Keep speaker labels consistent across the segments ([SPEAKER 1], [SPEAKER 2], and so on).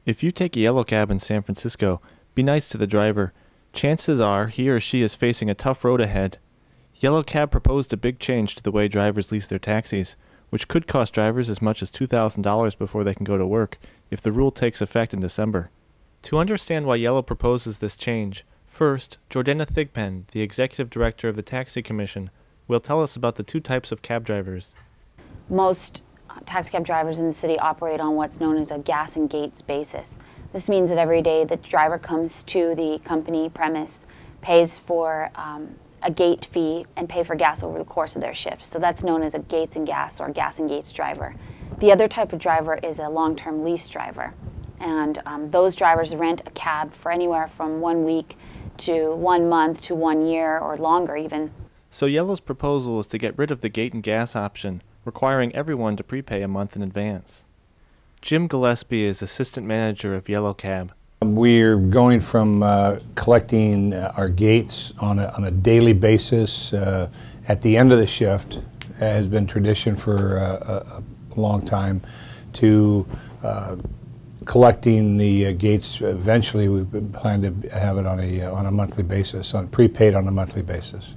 [SPEAKER 1] If you take a yellow cab in San Francisco, be nice to the driver. Chances are he or she is facing a tough road ahead. Yellow Cab proposed a big change to the way drivers lease their taxis, which could cost drivers as much as $2,000 before they can go to work if the rule takes effect in December. To understand why Yellow proposes this change, first, Jordana Thigpen, the Executive Director of the Taxi Commission, will tell us about the two types of cab drivers.
[SPEAKER 2] Most taxi cab drivers in the city operate on what's known as a gas and gates basis. This means that every day the driver comes to the company premise, pays for a gate fee, and pay for gas over the course of their shift. So that's known as a gates and gas or gas and gates driver. The other type of driver is a long-term lease driver. And those drivers rent a cab for anywhere from 1 week to 1 month to 1 year or longer even.
[SPEAKER 1] So Yellow's proposal is to get rid of the gate and gas option, requiring everyone to prepay a month in advance. Jim Gillespie is Assistant Manager of Yellow Cab.
[SPEAKER 3] We're going from collecting our gates on a daily basis at the end of the shift, has been tradition for a long time, to collecting the gates. Eventually we plan to have it on a monthly basis, prepaid on a monthly basis.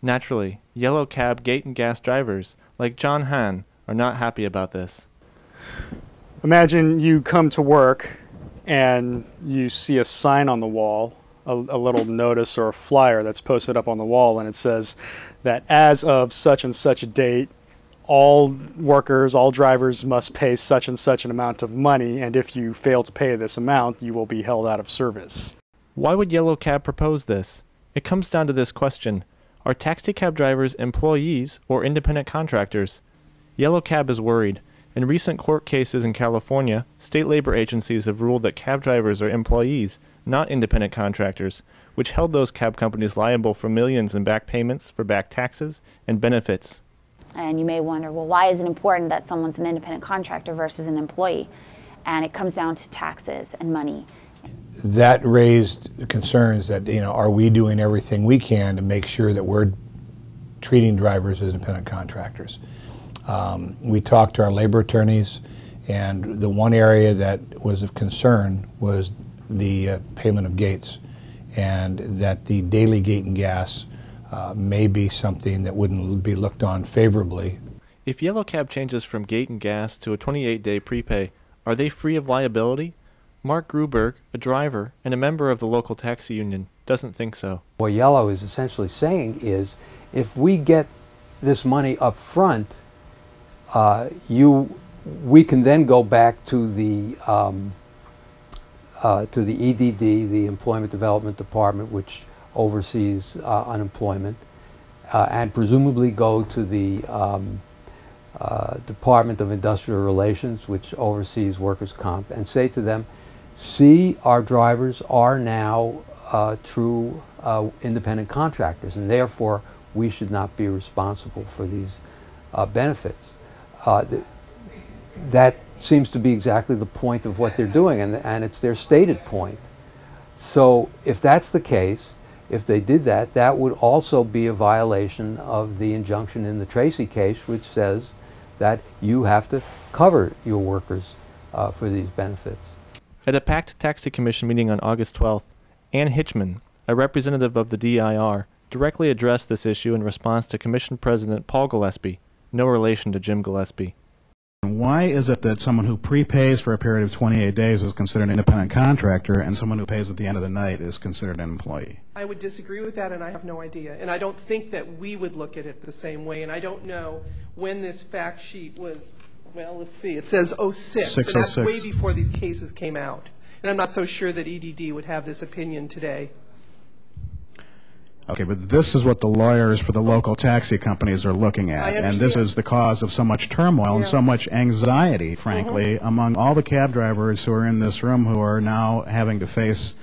[SPEAKER 1] Naturally, Yellow Cab gate and gas drivers, like John Hahn, are not happy about this.
[SPEAKER 4] Imagine you come to work and you see a sign on the wall, a little notice or a flyer that's posted up on the wall, and it says that as of such and such a date, all workers, all drivers must pay such and such an amount of money, and if you fail to pay this amount, you will be held out of service.
[SPEAKER 1] Why would Yellow Cab propose this? It comes down to this question. Are taxi cab drivers employees or independent contractors? Yellow Cab is worried. In recent court cases in California, state labor agencies have ruled that cab drivers are employees, not independent contractors, which held those cab companies liable for millions in back payments for back taxes and benefits.
[SPEAKER 2] And you may wonder, well, why is it important that someone's an independent contractor versus an employee? And it comes down to taxes and money.
[SPEAKER 3] That raised concerns that, are we doing everything we can to make sure that we're treating drivers as independent contractors? We talked to our labor attorneys, and the one area that was of concern was the payment of gates, and that the daily gate and gas may be something that wouldn't be looked on favorably.
[SPEAKER 1] If Yellow Cab changes from gate and gas to a 28-day prepay, are they free of liability? Mark Gruberg, a driver and a member of the local taxi union, doesn't think so.
[SPEAKER 5] What Yellow is essentially saying is, if we get this money up front, we can then go back to the EDD, the Employment Development Department, which oversees unemployment, and presumably go to the Department of Industrial Relations, which oversees workers' comp, and say to them, see, our drivers are now true independent contractors, and therefore we should not be responsible for these benefits. That seems to be exactly the point of what they're doing, and it's their stated point. So if that's the case, if they did that, that would also be a violation of the injunction in the Tracy case, which says that you have to cover your workers for these benefits.
[SPEAKER 1] At a packed Taxi Commission meeting on August 12th, Ann Hitchman, a representative of the DIR, directly addressed this issue in response to Commission President Paul Gillespie, no relation to Jim Gillespie.
[SPEAKER 6] Why is it that someone who prepays for a period of 28 days is considered an independent contractor and someone who pays at the end of the night is considered an employee?
[SPEAKER 7] I would disagree with that, and I have no idea. And I don't think that we would look at it the same way, and I don't know when this fact sheet was, well, let's see, it says 06, and that's way before these cases came out. And I'm not so sure that EDD would have this opinion today.
[SPEAKER 6] Okay, but this is what the lawyers for the local taxi companies are looking at, and this is the cause of so much turmoil and so much anxiety, frankly, among all the cab drivers who are in this room who are now having to face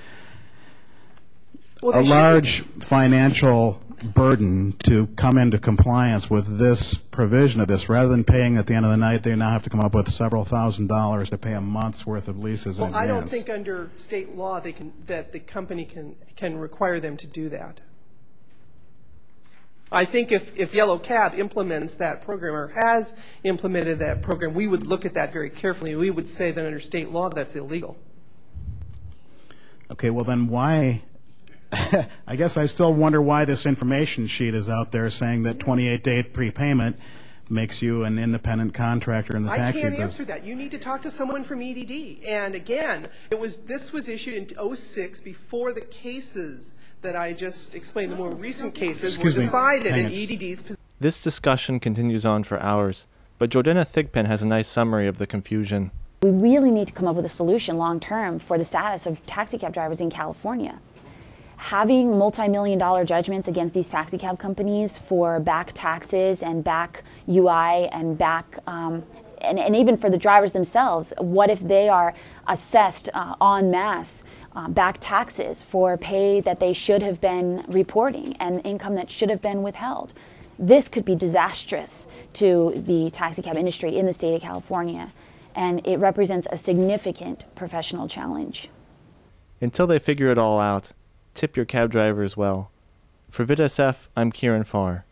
[SPEAKER 6] a large financial burden to come into compliance with this provision of this. Rather than paying at the end of the night, they now have to come up with several $1,000s to pay a month's worth of leases in advance.
[SPEAKER 7] Well, I don't think under state law that the company can require them to do that. I think if Yellow Cab implements that program or has implemented that program, we would look at that very carefully. We would say that under state law that's illegal.
[SPEAKER 6] Okay, well then why, I guess I still wonder why this information sheet is out there saying that 28-day prepayment makes you an independent contractor in the taxi business.
[SPEAKER 7] I can't answer that. You need to talk to someone from EDD. And again, this was issued in '06 before the cases that I just explained, the more recent cases, were decided in EDD's position.
[SPEAKER 1] This discussion continues on for hours, but Jordana Thigpen has a nice summary of the confusion.
[SPEAKER 2] We really need to come up with a solution long term for the status of taxi cab drivers in California. Having multi-million-dollar judgments against these taxi cab companies for back taxes and back UI and back, and even for the drivers themselves, what if they are assessed en masse back taxes for pay that they should have been reporting and income that should have been withheld? This could be disastrous to the taxi cab industry in the state of California, and it represents a significant professional challenge.
[SPEAKER 1] Until they figure it all out, tip your cab drivers well. For VidSF, I'm Kieran Farr.